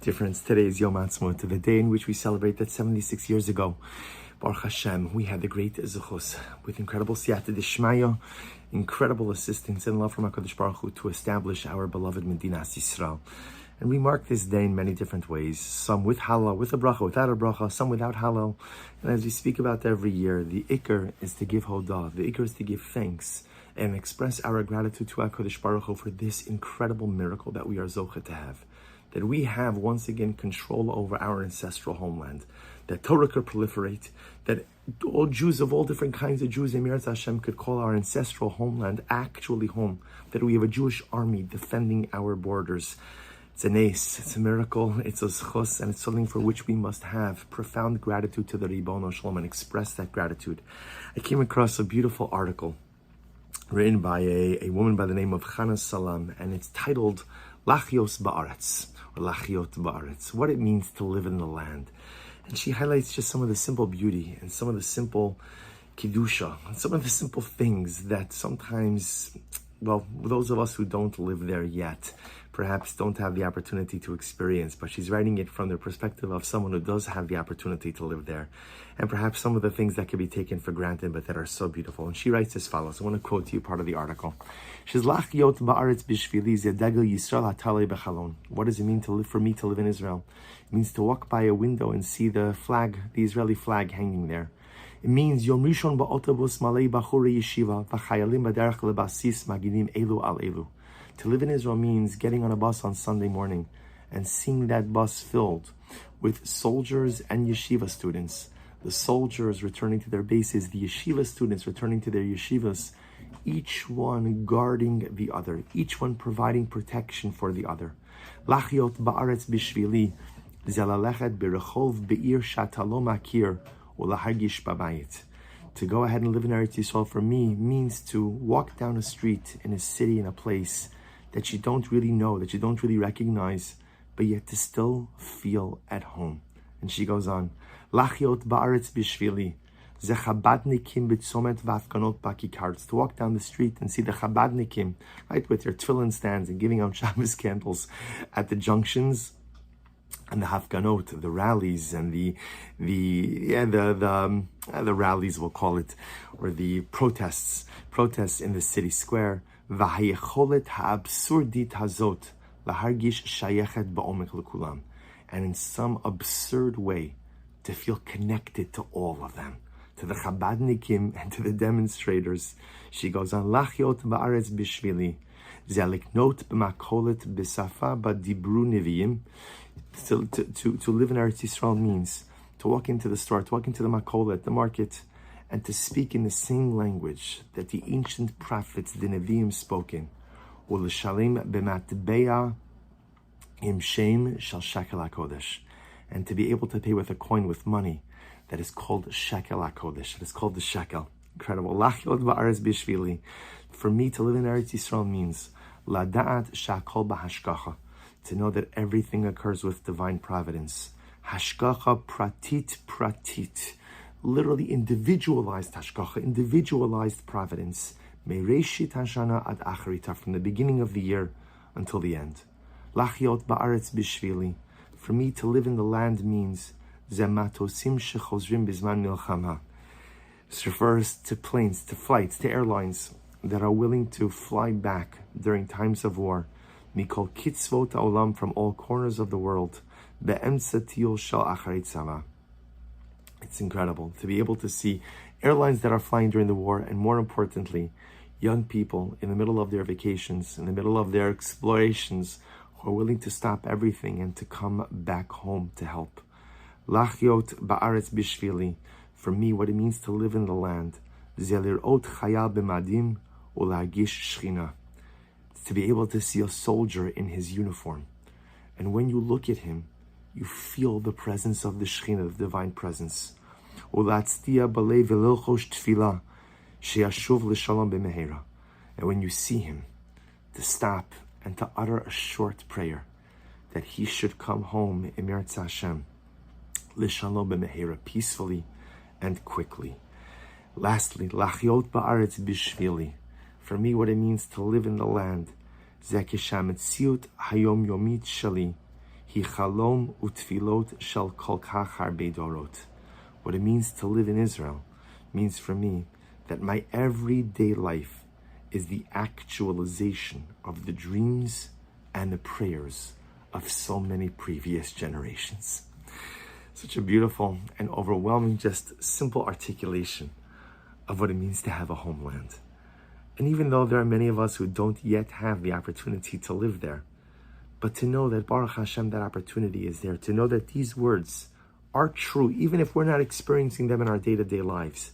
difference. Today is Yom Haatzmaut, the day in which we celebrate that 76 years ago, Baruch Hashem, we had the great Zuchus with incredible Siyata Dishmaya, incredible assistance and love from HaKadosh Baruch Hu to establish our beloved Medinas Yisrael. And we mark this day in many different ways, some with Hallel, with a bracha, without a bracha, some without Hallel. And as we speak about every year, the Iker is to give Hodah, the Iker is to give thanks and express our gratitude to HaKadosh Baruch Hu for this incredible miracle that we are Zocha to have. That we have once again control over our ancestral homeland, that Torah could proliferate, that all Jews of all different kinds of Jews in Eretz Hashem could call our ancestral homeland actually home, that we have a Jewish army defending our borders. It's a nace, it's a miracle, it's a zchus, and it's something for which we must have profound gratitude to the Ribono Shalom and express that gratitude. I came across a beautiful article written by a woman by the name of Chana Salam, and it's titled Lachios Ba'aretz, or Lachiot Ba'aretz, what it means to live in the land. And she highlights just some of the simple beauty and some of the simple Kiddusha, and some of the simple things that sometimes, well, those of us who don't live there yet, perhaps don't have the opportunity to experience, but she's writing it from the perspective of someone who does have the opportunity to live there. And perhaps some of the things that can be taken for granted, but that are so beautiful. And she writes as follows. I want to quote to you part of the article. She says, Lach ba'aretz bishvili ze degel Yisrael hatalei bechalon. What does it mean to live, for me to live in Israel? It means to walk by a window and see the flag, the Israeli flag hanging there. It means Yom Rishon ba'otobus malei bachurei yeshiva v'chayalim b'derech lebasis maginim elu al elu. To live in Israel means getting on a bus on Sunday morning and seeing that bus filled with soldiers and yeshiva students. The soldiers returning to their bases, the yeshiva students returning to their yeshivas, each one guarding the other, each one providing protection for the other. Lachiot ba'aretz bishvili zelalechet berechov be'ir shatalo makir ulahargish babayit. To go ahead and live in Eretz Yisrael for me means to walk down a street in a city, in a place that you don't really know, that you don't really recognize, but yet to still feel at home. And she goes on, Lachiot ba'aretz bishvili, ze Chabadnikim b'tzomet v'afganot b'kikarts. To walk down the street and see the Chabadnikim, right, with their tefillin stands and giving out Shabbos candles at the junctions, and the hafganot, the rallies, and the rallies, we'll call it, or the protests in the city square. V'hayecholet ha'absurdit hazot lahargish shayechet ba'omek lekulam, and in some absurd way to feel connected to all of them, to the Chabadnikim and to the demonstrators. She goes on, Lachiot ba'aretz bishvili zeliknot b'makolet b'safa b'dibru neviim. To live in Eretz Yisrael means to walk into the store, to walk into the makolet, the market, and to speak in the same language that the ancient prophets, the Nevi'im, spoke in. U'lishalim b'matbeya im shem shel shekel hakodesh, and to be able to pay with a coin, with money, that is called shekel hakodesh, that is called the shekel. Incredible. Lachiot ba'aretz bishvili. For me to live in Eretz Yisrael means lada'at shakol b'hashgacha, to know that everything occurs with divine providence. Hashgacha pratit, literally individualized hashgacha, individualized providence. Meireshit hashana ad acharita, from the beginning of the year until the end. Lachiot ba'aretz bishvili. For me to live in the land means zematosim shechozrim bizman milchama. This refers to planes, to flights, to airlines that are willing to fly back during times of war. Mikol kitzvot ha'olam, from all corners of the world. Be'emtza tiyul shel acharei tzava. It's incredible to be able to see airlines that are flying during the war, and more importantly, young people in the middle of their vacations, in the middle of their explorations, who are willing to stop everything and to come back home to help. Lachiot ba'aretz bishvili. For me, what it means to live in the land. Zelirot chayal b'madim u'lagish shchina. To be able to see a soldier in his uniform. And when you look at him, you feel the presence of the Shekhinah, the divine presence. And when you see him, to stop and to utter a short prayer, that he should come home in Eretz Hashem, l'shalom b'mehera, peacefully and quickly. Lastly, lachiot ba'aretz bishvili. For me, what it means to live in the land, zekeshametziut hayom yomit shali Hi chalom utfilot shel kol kach harbe dorot. What it means to live in Israel means for me that my everyday life is the actualization of the dreams and the prayers of so many previous generations. Such a beautiful and overwhelming, just simple articulation of what it means to have a homeland. And even though there are many of us who don't yet have the opportunity to live there, but to know that Baruch Hashem, that opportunity is there, to know that these words are true, even if we're not experiencing them in our day-to-day lives,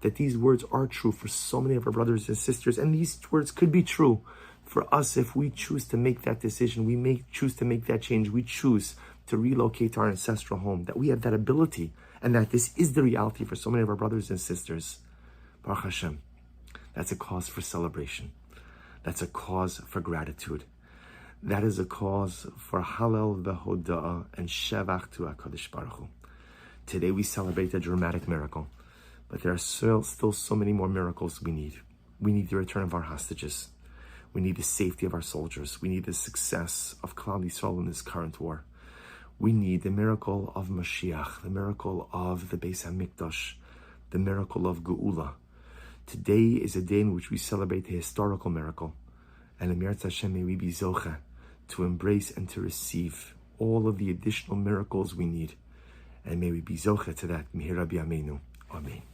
that these words are true for so many of our brothers and sisters, and these words could be true for us if we choose to make that decision, choose to make that change, we choose to relocate to our ancestral home, that we have that ability, and that this is the reality for so many of our brothers and sisters. Baruch Hashem, that's a cause for celebration. That's a cause for gratitude. That is a cause for Hallel v'Hoda'ah and Shevach to HaKadosh Baruch Hu. Today we celebrate a dramatic miracle, but there are still so many more miracles we need. We need the return of our hostages. We need the safety of our soldiers. We need the success of Klal Yisrael in this current war. We need the miracle of Mashiach, the miracle of the Beis HaMikdash, the miracle of Geula. Today is a day in which we celebrate the historical miracle. And Amir Hashem, may we be zocha to embrace and to receive all of the additional miracles we need. And may we be zocha to that. Mihira b'yameinu. Amen.